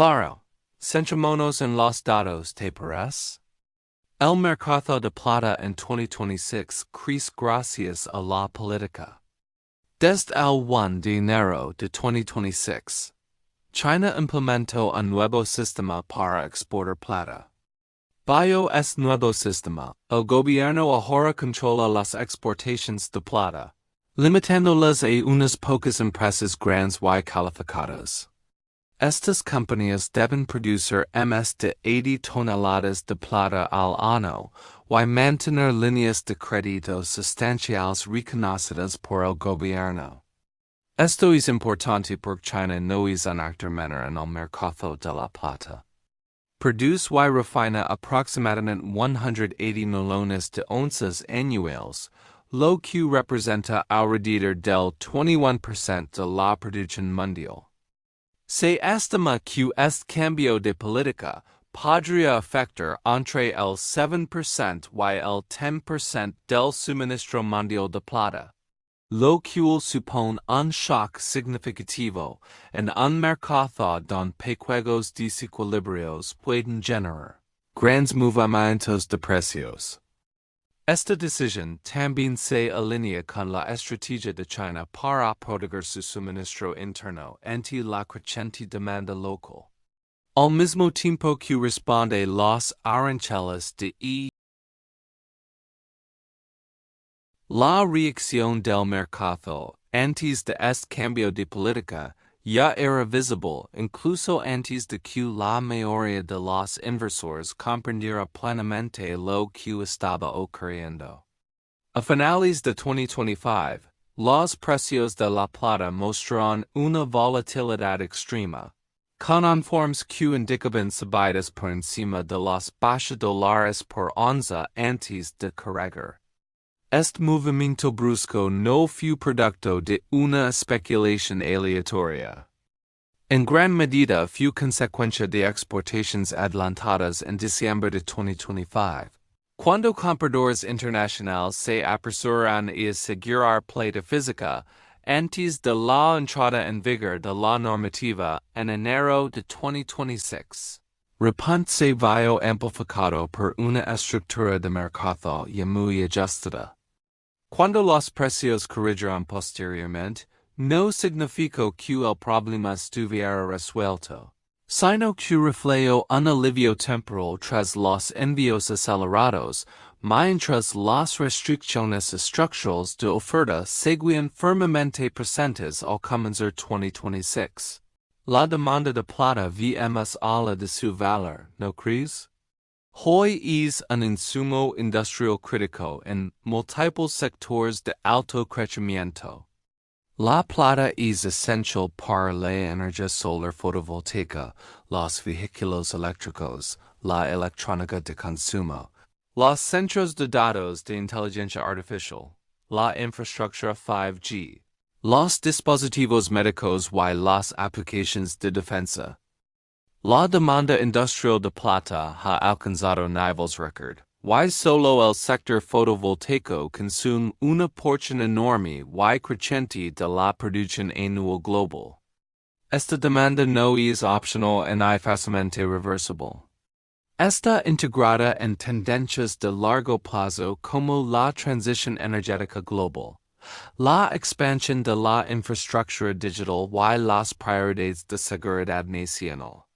Claro, centrémonos en los datos, ¿te parece? El mercado de plata en 2026 crece gracias a la política. Desde el 1 de enero de 2026, China implementó un nuevo sistema para exportar plata. Bajo este nuevo sistema, el gobierno ahora controla las exportaciones de plata, limitándolas a unas pocas empresas grandes y calificadas. Estas compañías deben producir más de 80 toneladas de plata al año y mantener líneas de crédito sustanciales reconocidas por el gobierno. Esto es importante porque China no es un actor menor en el mercado de la plata. Produce y refina aproximadamente 180 millones de onzas anuales, lo que representa alrededor del 21% de la producción mundial. Se estima que este cambio de política podría afectar entre el 7% y el 10% del suministro mundial de plata, lo que supone un shock significativo en un mercado donde pequeños desequilibrios pueden generar grandes movimientos de precios. Esta decisión también se alinea con la estrategia de China para proteger su suministro interno ante la creciente demanda local, al mismo tiempo que responde los aranceles de La reacción del mercado antes de este cambio de política ya era visible incluso antes de que la mayoría de los inversores comprendiera plenamente lo que estaba ocurriendo. A finales de 2025, los precios de la plata mostraron una volatilidad extrema, con informes que indicaban subidas por encima de los $80 por onza antes de corregir. Este movimiento brusco no fue producto de una especulación aleatoria. En gran medida fue consecuencia de exportaciones adelantadas en diciembre de 2025. Cuando compradores internacionales se apresuran a asegurar plata física antes de la entrada en vigor de la normativa en enero de 2026. Repunte se vio amplificado por una estructura de mercado ya muy ajustada. Cuando los precios corrigieron posteriormente, no significó que el problema estuviera resuelto, sino que reflejó un alivio temporal tras los envíos acelerados, mientras las restricciones estructurales de oferta seguían firmemente presentes al comenzar 2026. La demanda de plata va más allá de su valor, ¿no crees? Hoy es un insumo industrial crítico en múltiples sectores de alto crecimiento. La plata es esencial para la energía solar fotovoltaica, los vehículos eléctricos, la electrónica de consumo, los centros de datos de inteligencia artificial, la infraestructura 5G, los dispositivos médicos y las aplicaciones de defensa. La demanda industrial de plata ha alcanzado niveles récord, y solo el sector fotovoltaico consume una porción enorme y creciente de la producción anual global. Esta demanda no es opcional ni fácilmente reversible. Está integrada en tendencias de largo plazo como la transición energética global, la expansión de la infraestructura digital y las prioridades de seguridad nacional.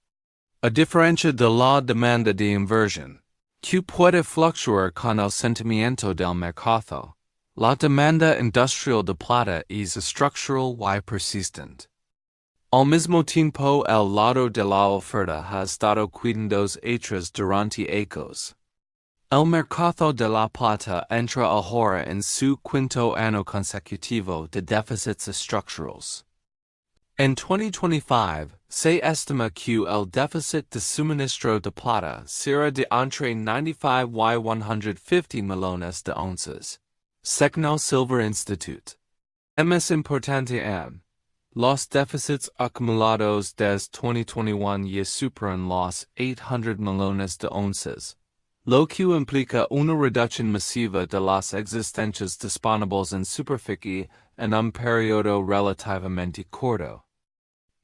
A diferencia de la demanda de inversión, que puede fluctuar con el sentimiento del mercado, la demanda industrial de plata es estructural y persistente. Al mismo tiempo, el lado de la oferta ha estado cuidándose atrás durante años. El mercado de la plata entra ahora en su quinto año consecutivo de déficits estructurales. En 2025, se estima que el déficit de suministro de plata será de entre 95 y 150 millones de onzas, según Silver Institute. Más importante los déficits acumulados desde 2021 ya superan los 800 millones de onzas, lo que implica una reducción masiva de las existencias disponibles en superficie en un periodo relativamente corto.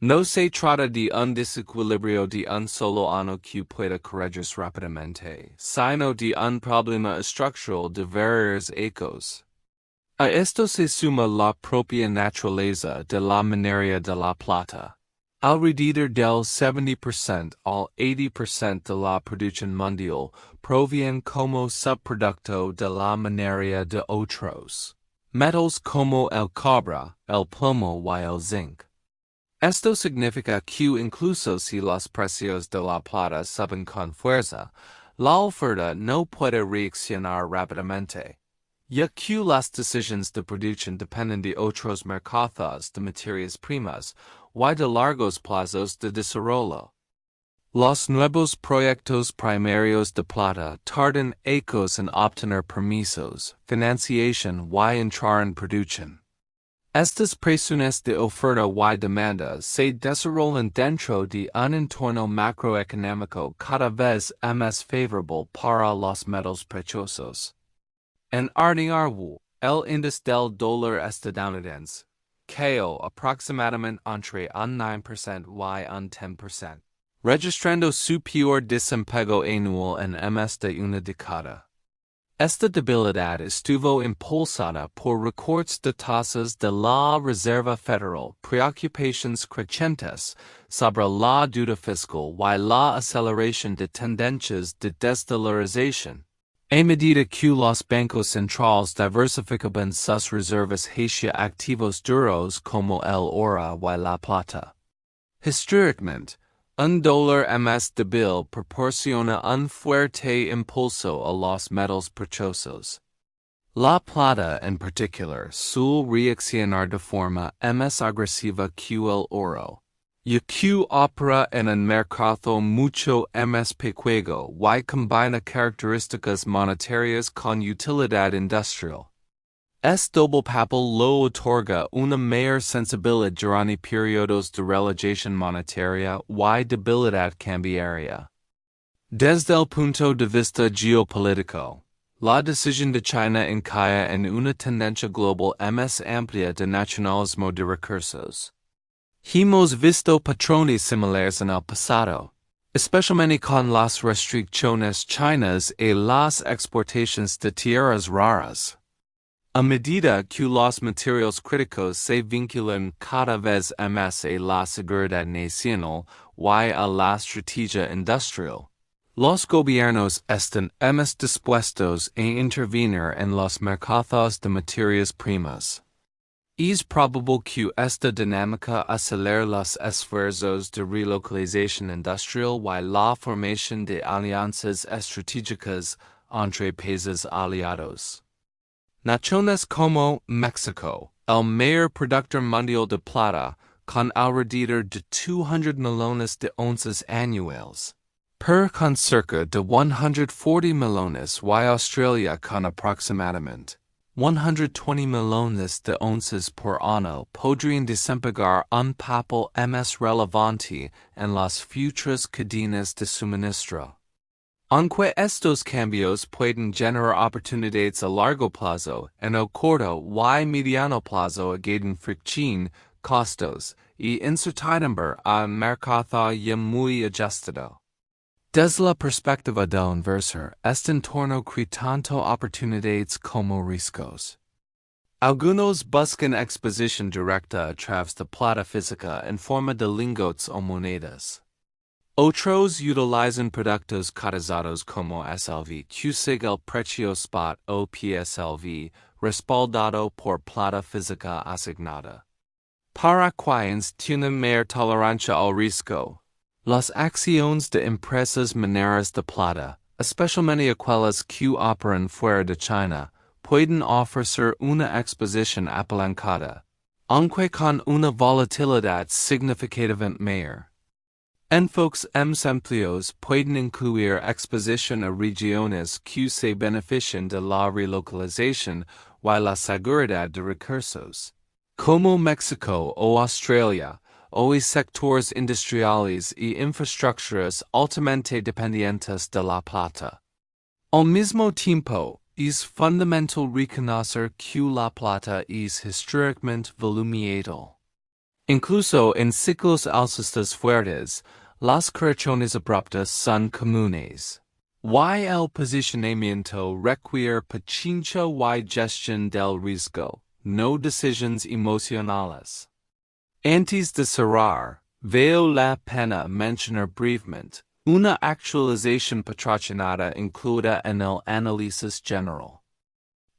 No se trata de un desequilibrio de un solo ano que pueda corregirse rápidamente, sino de un problema estructural de varios ecos. A esto se suma la propia naturaleza de la minería de la plata. Alrededor del 70% al 80% de la producción mundial proviene como subproducto de la minería de otros metals como el cobre, el plomo y el zinc. Esto significa que incluso si los precios de la plata suben con fuerza, la oferta no puede reaccionar rápidamente, ya que las decisiones de producción dependen de otros mercados de materias primas y de largos plazos de desarrollo. Los nuevos proyectos primarios de plata tardan años en obtener permisos, financiación y entrar en producción. Estas presiones de oferta y demanda se desarrollan dentro de un entorno macroeconómico cada vez más favorable para los metals preciosos. En Arniarwu, el índice del dólar estadounidense cayó aproximadamente entre un 9% y un 10%, registrando su peor desempleo anual en más de una década. Esta debilidad estuvo impulsada por recortes de tasas de la Reserva Federal, preocupaciones crecientes sobre la deuda fiscal y la aceleración de tendencias de desdolarización. A medida que los bancos centrales diversificaban sus reservas hacia activos duros como el oro y la plata. Históricamente, un dólar más débil proporciona un fuerte impulso a los metals preciosos. La plata, en particular, suele reaccionar de forma más agresiva que el oro, ya que opera en un mercado mucho más pequeño y combina características monetarias con utilidad industrial. Doble papel lo otorga una mayor sensibilidad durante periodos de relajación monetaria y debilidad cambiaria. Desde el punto de vista geopolítico, la decisión de China encaja en una tendencia global más amplia de nacionalismo de recursos. Hemos visto patrones similares en el pasado, especialmente con las restricciones chinas y las exportaciones de tierras raras. A medida que los materiales críticos se vinculan cada vez más a la seguridad nacional y a la estrategia industrial, los gobiernos están más dispuestos a intervenir en los mercados de materias primas. Es probable que esta dinámica acelere los esfuerzos de relocalización industrial y la formación de alianzas estratégicas entre países aliados. Naciones como México, el mayor productor mundial de plata, con alrededor de 200 millones de onzas anuales, con cerca de 140 millones y Australia con aproximadamente 120 millones de onzas por año podrían desempeñar un papel más relevante en las futuras cadenas de suministro. Aunque estos cambios pueden generar oportunidades a largo plazo, en el corto y mediano plazo añaden fricción, costos y incertidumbre a un mercado ya muy ajustado. Desde la perspectiva del inversor, este entorno crea tanto oportunidades como riesgos. Algunos buscan exposición directa a través de plata física en forma de lingotes o monedas. Otros utilizan productos cotizados como SLV que sigue el precio spot o PSLV respaldado por plata física asignada. Para quienes tienen mayor tolerancia al riesgo, las acciones de empresas mineras de plata, especialmente aquellas que operan fuera de China, pueden ofrecer una exposición apalancada, aunque con una volatilidad significativamente mayor. Enfoques más amplios pueden incluir exposición a regiones que se benefician de la relocalización y la seguridad de recursos, como México o Australia, o sectores industriales y infraestructuras altamente dependientes de la plata. Al mismo tiempo, es fundamental reconocer que la plata es históricamente voluminal. Incluso en ciclos alcistas fuertes, las correcciones abruptas son comunes. Y el posicionamiento requiere paciencia y gestión del riesgo, no decisiones emocionales. Antes de cerrar, veo la pena mencionar brevemente una actualización patrocinada incluida en el análisis general.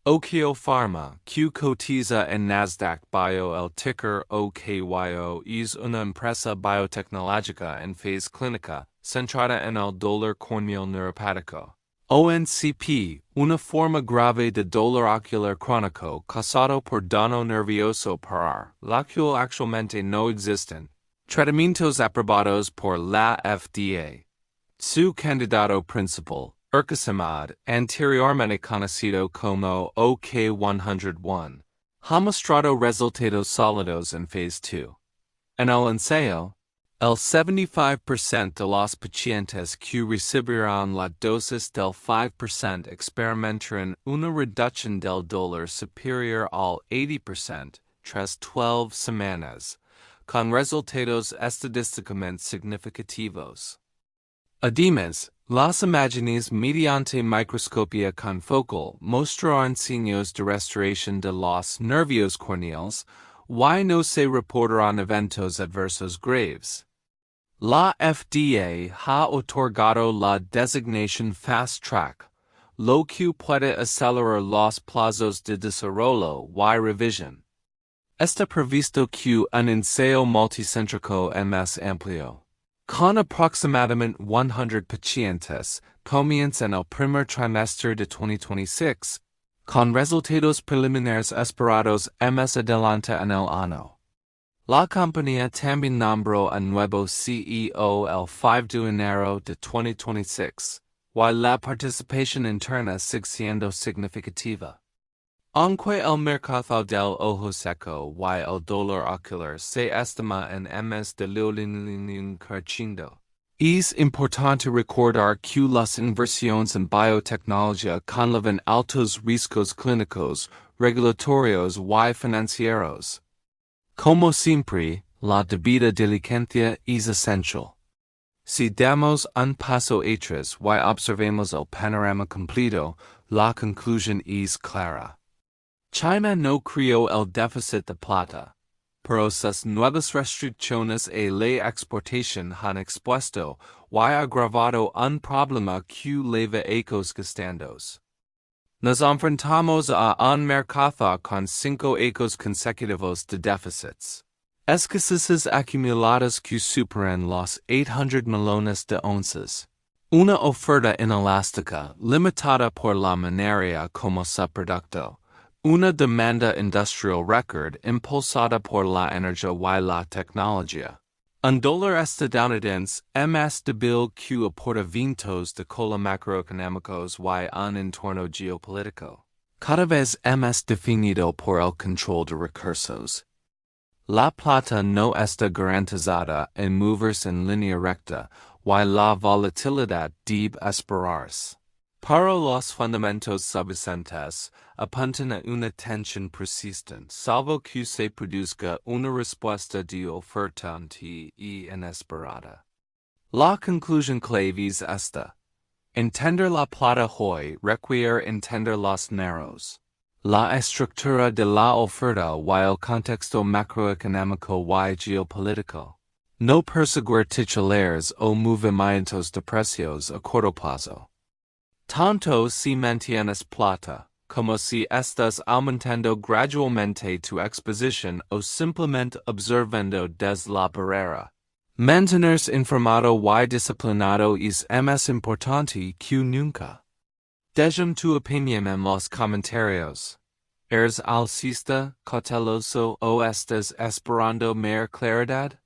Okio Pharma, Q cotiza en Nasdaq Bio, el ticker OKYO, es una empresa biotecnológica en fase clínica, centrada en el dolor corneal neuropático. ONCP, una forma grave de dolor ocular crónico causado por daño nervioso parar, la cual actualmente no existen. Tratamientos aprobados por la FDA. Su candidato principal, Ercasimod, anteriormente conocido como OK101, ha mostrado resultados sólidos en fase 2. En el ensayo, el 75% de los pacientes que recibirán la dosis del 5% experimentarán una reducción del dolor superior al 80% tras 12 semanas, con resultados estadísticamente significativos. Además, las imágenes mediante microscopía confocal mostraron signos de restauración de los nervios corneales y no se reportaron eventos adversos graves. La FDA ha otorgado la designación Fast Track, lo que puede acelerar los plazos de desarrollo y revisión. Está previsto que un ensayo multicéntrico más amplio, con aproximadamente 100 pacientes, comienza en el primer trimestre de 2026, con resultados preliminares esperados más adelante en el año. La compañía también nombró a nuevo CEO el 5 de enero de 2026, y la participación interna sigue siendo significativa. Aunque el mercado del ojo seco y el dolor ocular se estima en MS de Liolin creciendo, es importante recordar que las inversiones en biotecnología conllevan altos riesgos clínicos, regulatorios y financieros. Como siempre, la debida diligencia es esencial. Si damos un paso atrás y observamos el panorama completo, la conclusión es clara. China no creó el déficit de plata, pero sus nuevas restricciones a la exportación han expuesto y agravado un problema que lleva ecos gastandos. Nos enfrentamos a un mercado con 5 ecos consecutivos de déficits. Escasez acumuladas que superan los 800 millones de onzas. Una oferta inelástica limitada por la minería como subproducto. Una demanda industrial record impulsada por la energía y la tecnología. Un dólar estadounidense más débil que aporta vientos de cola macroeconómicos y un entorno geopolítico. Cada vez más definido por el control de recursos. La plata no está garantizada en moverse en línea recta y la volatilidad debe esperarse. Para los fundamentos subyacentes, apuntan a una tensión persistente, salvo que se produzca una respuesta de oferta y inesperada. La conclusión clave es esta. Entender la plata hoy requiere entender los narrows. La estructura de la oferta y el contexto macroeconómico y geopolítico. No perseguir titulares o movimientos de precios a corto plazo. Tanto si mantienes plata, como si estás aumentando gradualmente tu exposición o simplemente observando desde la barrera. Mantenerse informado y disciplinado es más importante que nunca. Déjame tu opinión en los comentarios. ¿Eres alcista, cauteloso o estás esperando más claridad?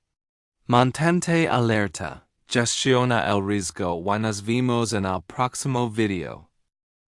Mantente alerta. Gestiona el riesgo y nos vemos en el próximo video.